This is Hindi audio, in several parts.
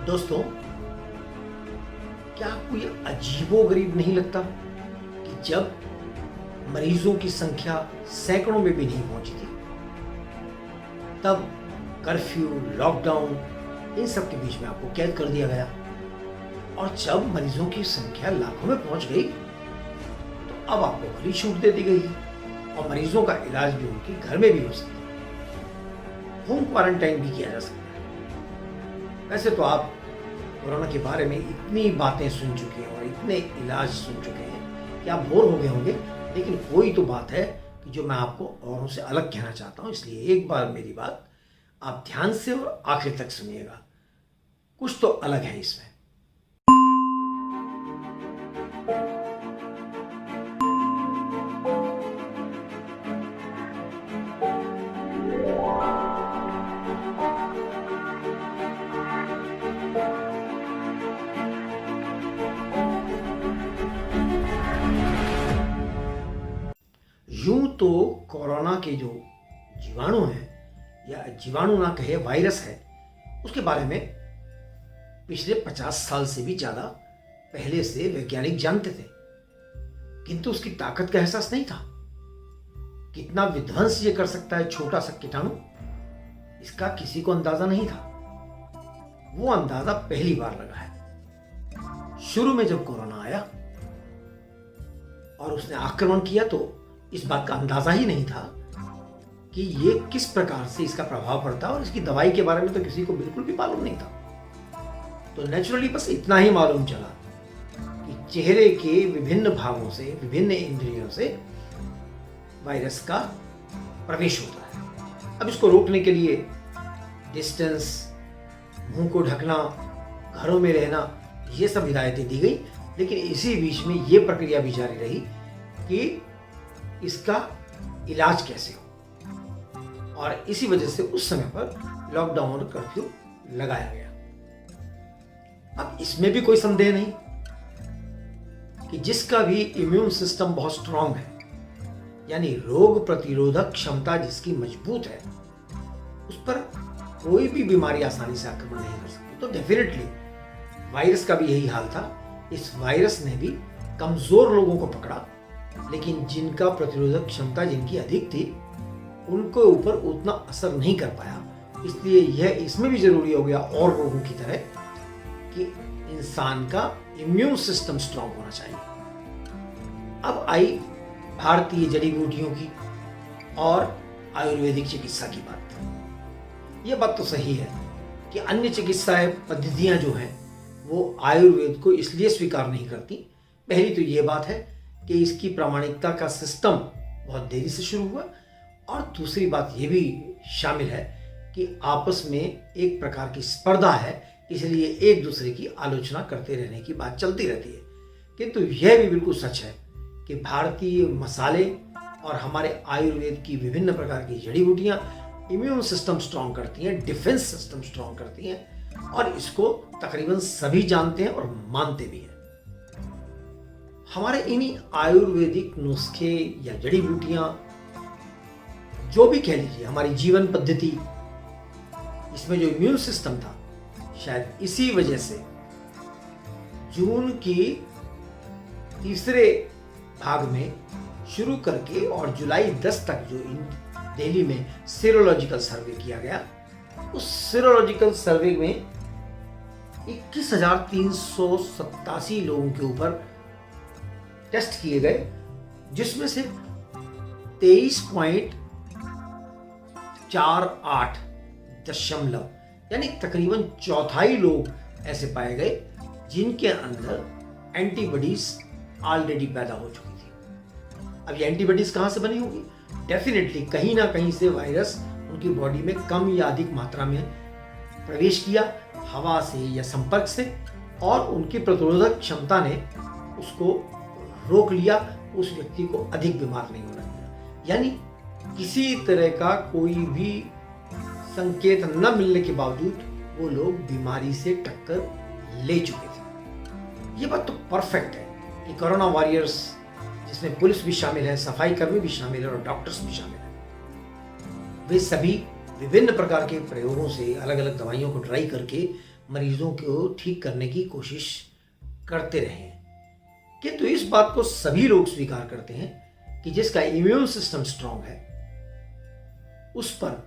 दोस्तों, क्या आपको ये अजीबोगरीब नहीं लगता कि जब मरीजों की संख्या सैकड़ों में भी नहीं पहुंची थी, तब कर्फ्यू, लॉकडाउन, इन सब के बीच में आपको कैद कर दिया गया, और जब मरीजों की संख्या लाखों में पहुंच गई तो अब आपको बड़ी छूट दे दी गई है और मरीजों का इलाज भी उनके घर में भी हो सकता है, होम क्वारंटाइन भी किया जा सकता है। वैसे तो आप कोरोना के बारे में इतनी बातें सुन चुके हैं और इतने इलाज सुन चुके हैं कि आप बोर हो गए होंगे, लेकिन कोई तो बात है कि जो मैं आपको औरों से अलग कहना चाहता हूँ, इसलिए एक बार मेरी बात आप ध्यान से और आखिर तक सुनिएगा। कुछ तो अलग है इसमें। यूं तो कोरोना के जो जीवाणु हैं, या जीवाणु ना कहे वायरस है, उसके बारे में पिछले 50 साल से भी ज़्यादा पहले से वैज्ञानिक जानते थे, किंतु उसकी ताकत का एहसास नहीं था। कितना विध्वंस ये कर सकता है छोटा सा कीटाणु, इसका किसी को अंदाजा नहीं था। वो अंदाजा पहली बार लगा है। शुरू में जब कोरोना आया और उसने आक्रमण किया तो इस बात का अंदाजा ही नहीं था कि ये किस प्रकार से इसका प्रभाव पड़ता है, और इसकी दवाई के बारे में तो किसी को बिल्कुल भी मालूम नहीं था। तो नेचुरली बस इतना ही मालूम चला कि चेहरे के विभिन्न भागों से, विभिन्न इंद्रियों से वायरस का प्रवेश होता है। अब इसको रोकने के लिए डिस्टेंस, मुंह को ढकना, घरों में रहना, ये सब हिदायतें दी गई, लेकिन इसी बीच में ये प्रक्रिया भी जारी रही कि इसका इलाज कैसे हो, और इसी वजह से उस समय पर लॉकडाउन और कर्फ्यू लगाया गया। अब इसमें भी कोई संदेह नहीं कि जिसका भी इम्यून सिस्टम बहुत स्ट्रांग है, यानी रोग प्रतिरोधक क्षमता जिसकी मजबूत है, उस पर कोई भी बीमारी आसानी से आक्रमण नहीं कर सकती। तो डेफिनेटली वायरस का भी यही हाल था। इस वायरस ने भी कमजोर लोगों को पकड़ा, लेकिन जिनका प्रतिरोधक क्षमता जिनकी अधिक थी, उनको ऊपर उतना असर नहीं कर पाया। इसलिए यह इसमें भी जरूरी हो गया और रोगों की तरह कि इंसान का इम्यून सिस्टम स्ट्रांग होना चाहिए। अब आई भारतीय जड़ी बूटियों की और आयुर्वेदिक चिकित्सा की बात। यह बात तो सही है कि अन्य चिकित्सा पद्धतियां जो हैं वो आयुर्वेद को इसलिए स्वीकार नहीं करती। पहली तो ये बात है कि इसकी प्रामाणिकता का सिस्टम बहुत देरी से शुरू हुआ, और दूसरी बात ये भी शामिल है कि आपस में एक प्रकार की स्पर्धा है, इसलिए एक दूसरे की आलोचना करते रहने की बात चलती रहती है। किंतु यह भी बिल्कुल सच है कि भारतीय मसाले और हमारे आयुर्वेद की विभिन्न प्रकार की जड़ी बूटियाँ इम्यून सिस्टम स्ट्रांग करती हैं, डिफेंस सिस्टम स्ट्रांग करती हैं, और इसको तकरीबन सभी जानते हैं और मानते भी हैं। हमारे इन्हीं आयुर्वेदिक नुस्खे या जड़ी बूटियां, जो भी कह लीजिए, हमारी जीवन पद्धति, इसमें जो इम्यून सिस्टम था, शायद इसी वजह से जून की तीसरे भाग में शुरू करके और जुलाई 10 तक जो दिल्ली में सीरोलॉजिकल सर्वे किया गया, उस सीरोलॉजिकल सर्वे में 21,387 लोगों के ऊपर टेस्ट किए गए, जिसमें से 23.48 यानी तकरीबन चौथाई लोग ऐसे पाए गए जिनके अंदर एंटीबॉडीज ऑलरेडी पैदा हो चुकी थी। अब ये एंटीबॉडीज कहां से बनी होगी? डेफिनेटली कहीं ना कहीं से वायरस उनकी बॉडी में कम या अधिक मात्रा में प्रवेश किया, हवा से या संपर्क से, और उनकी प्रतिरोधक क्षमता ने उसको रोक लिया, उस व्यक्ति को अधिक बीमार नहीं होना दिया। यानी किसी तरह का कोई भी संकेत न मिलने के बावजूद वो लोग बीमारी से टक्कर ले चुके थे। ये बात तो परफेक्ट है कि कोरोना वॉरियर्स, जिसमें पुलिस भी शामिल है, सफाई कर्मी भी शामिल है और डॉक्टर्स भी शामिल है, वे सभी विभिन्न प्रकार के प्रयोगों से अलग अलग दवाइयों को ट्राई करके मरीजों को ठीक करने की कोशिश करते रहे हैं, किंतु इस बात को सभी लोग स्वीकार करते हैं कि जिसका इम्यून सिस्टम स्ट्रांग है उस पर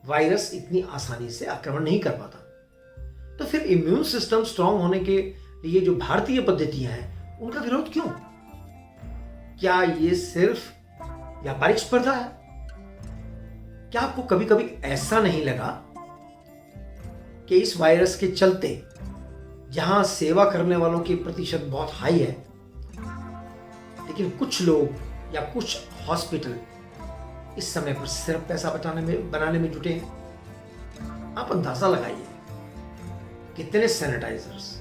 वायरस इतनी आसानी से आक्रमण नहीं कर पाता। तो फिर इम्यून सिस्टम स्ट्रांग होने के लिए जो भारतीय पद्धतियां हैं उनका विरोध क्यों? क्या ये सिर्फ व्यापारिक स्पर्धा है? क्या आपको कभी कभी ऐसा नहीं लगा कि इस वायरस के चलते जहां सेवा करने वालों की प्रतिशत बहुत हाई है, लेकिन कुछ लोग या कुछ हॉस्पिटल इस समय पर सिर्फ पैसा बनाने में जुटे हैं? आप अंदाजा लगाइए कितने सैनिटाइजर्स,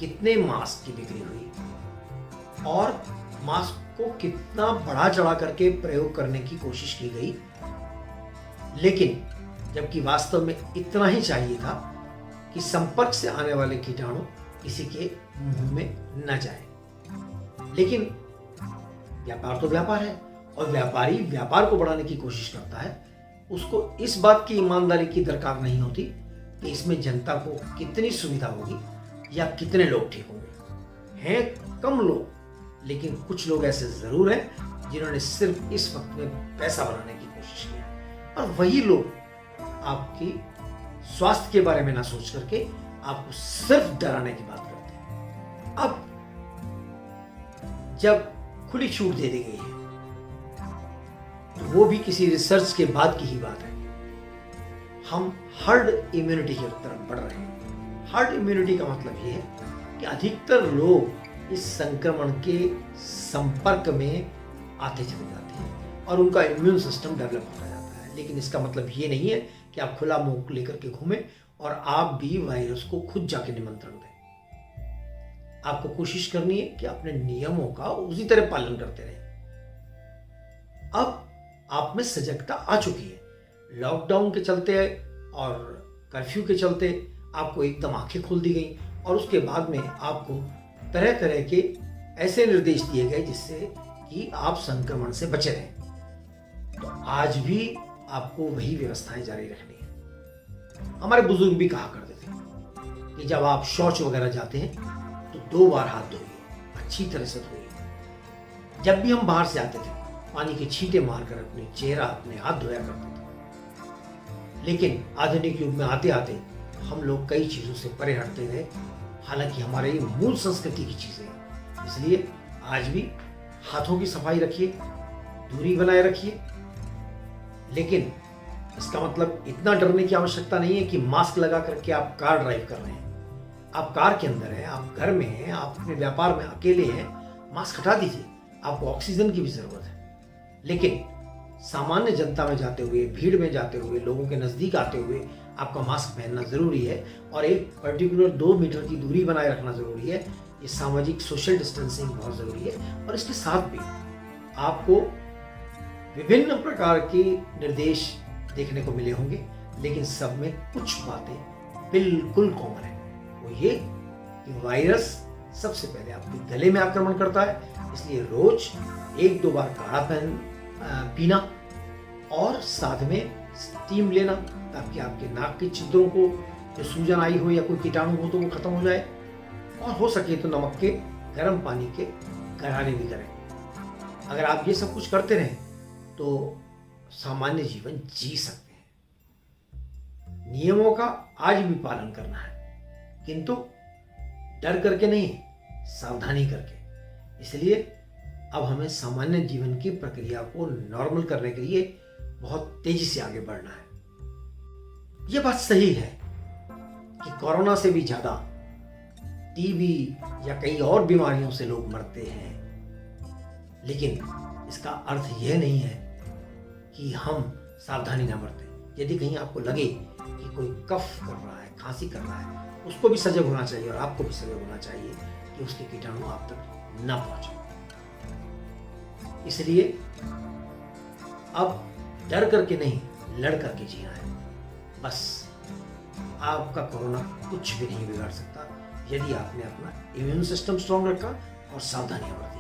कितने मास्क की बिक्री हुई और मास्क को कितना बढ़ा चढ़ा करके प्रयोग करने की कोशिश की गई, लेकिन जबकि वास्तव में इतना ही चाहिए था कि संपर्क से आने वाले कीटाणु किसी के मुंह में न जाए। लेकिन व्यापार तो व्यापार है और व्यापारी व्यापार को बढ़ाने की कोशिश करता है। उसको इस बात की ईमानदारी की दरकार नहीं होती कि इसमें जनता को कितनी सुविधा होगी या कितने लोग ठीक होंगे। हैं कम लोग, लेकिन कुछ लोग ऐसे जरूर हैं जिन्होंने सिर्फ इस वक्त में पैसा बनाने की कोशिश की है। और वही लोग आपकी स्वास्थ्य के बारे में ना सोच करके आपको सिर्फ डराने की बात करते हैं। अब जब खुली छूट दे दी गई है तो वो भी किसी रिसर्च के बाद की ही बात है। हम हर्ड इम्यूनिटी की तरफ बढ़ रहे हैं। हर्ड इम्यूनिटी का मतलब ये है कि अधिकतर लोग इस संक्रमण के संपर्क में आते चले जाते हैं और उनका इम्यून सिस्टम डेवलप होता जाता है। लेकिन इसका मतलब ये नहीं है कि आप खुला मुंह लेकर के घूमें और आप भी वायरस को खुद जाके निमंत्रण दें। आपको कोशिश करनी है कि अपने नियमों का उसी तरह पालन करते रहें। अब आप में सजगता आ चुकी है। लॉकडाउन के चलते और कर्फ्यू के चलते आपको एकदम आंखें खोल दी गई और उसके बाद में आपको तरह तरह के ऐसे निर्देश दिए गए जिससे कि आप संक्रमण से बचे रहें। तो आज भी आपको वही व्यवस्थाएं जारी रखनी है। हमारे बुजुर्ग भी कहा करते थे कि जब आप शौच वगैरह जाते हैं तो 2 बार हाथ धोइए, अच्छी तरह से धोइए। जब भी हम बाहर से आते थे पानी के छींटे मारकर अपने चेहरा, अपने हाथ धोया करते थे। लेकिन आधुनिक युग में आते आते हम लोग कई चीजों से परे हटते गए, हालांकि हमारे ये मूल संस्कृति की चीजें हैं। इसलिए आज भी हाथों की सफाई रखिए, दूरी बनाए रखिए। लेकिन इसका मतलब इतना डरने की आवश्यकता नहीं है कि मास्क लगा करके आप कार ड्राइव कर रहे हैं। आप कार के अंदर हैं, आप घर में हैं, आप अपने व्यापार में अकेले हैं, मास्क हटा दीजिए। आपको ऑक्सीजन की भी जरूरत है। लेकिन सामान्य जनता में जाते हुए, भीड़ में जाते हुए, लोगों के नजदीक आते हुए आपका मास्क पहनना जरूरी है और एक पर्टिकुलर 2 मीटर की दूरी बनाए रखना जरूरी है। ये सामाजिक सोशल डिस्टेंसिंग बहुत जरूरी है। और इसके साथ भी आपको विभिन्न प्रकार के निर्देश देखने को मिले होंगे, लेकिन सब में कुछ बातें बिल्कुल कॉमन है। वो ये कि वायरस सबसे पहले आपके गले में आक्रमण करता है, इसलिए रोज 1-2 बार काढ़ा पीना और साथ में स्टीम लेना, ताकि आपके नाक के छिद्रों को जो सूजन आई हो या कोई कीटाणु हो तो वो खत्म हो जाए। और हो सके तो नमक के गर्म पानी के गरारे भी करें। अगर आप ये सब कुछ करते रहें तो सामान्य जीवन जी सकते हैं। नियमों का आज भी पालन करना है, किंतु डर करके नहीं, सावधानी करके। इसलिए अब हमें सामान्य जीवन की प्रक्रिया को नॉर्मल करने के लिए बहुत तेजी से आगे बढ़ना है। यह बात सही है कि कोरोना से भी ज्यादा टीबी या कई और बीमारियों से लोग मरते हैं, लेकिन इसका अर्थ यह नहीं है कि हम सावधानी ना बरतें। यदि कहीं आपको लगे कि कोई कफ कर रहा है, खांसी कर रहा है, उसको भी सजग होना चाहिए और आपको भी सजग होना चाहिए कि उसके कीटाणु आप तक ना पहुंचे। इसलिए अब डर करके नहीं, लड़ करके जीना है। बस आपका कोरोना कुछ भी नहीं बिगाड़ सकता यदि आपने अपना इम्यून सिस्टम स्ट्रांग रखा और सावधानियां बरती।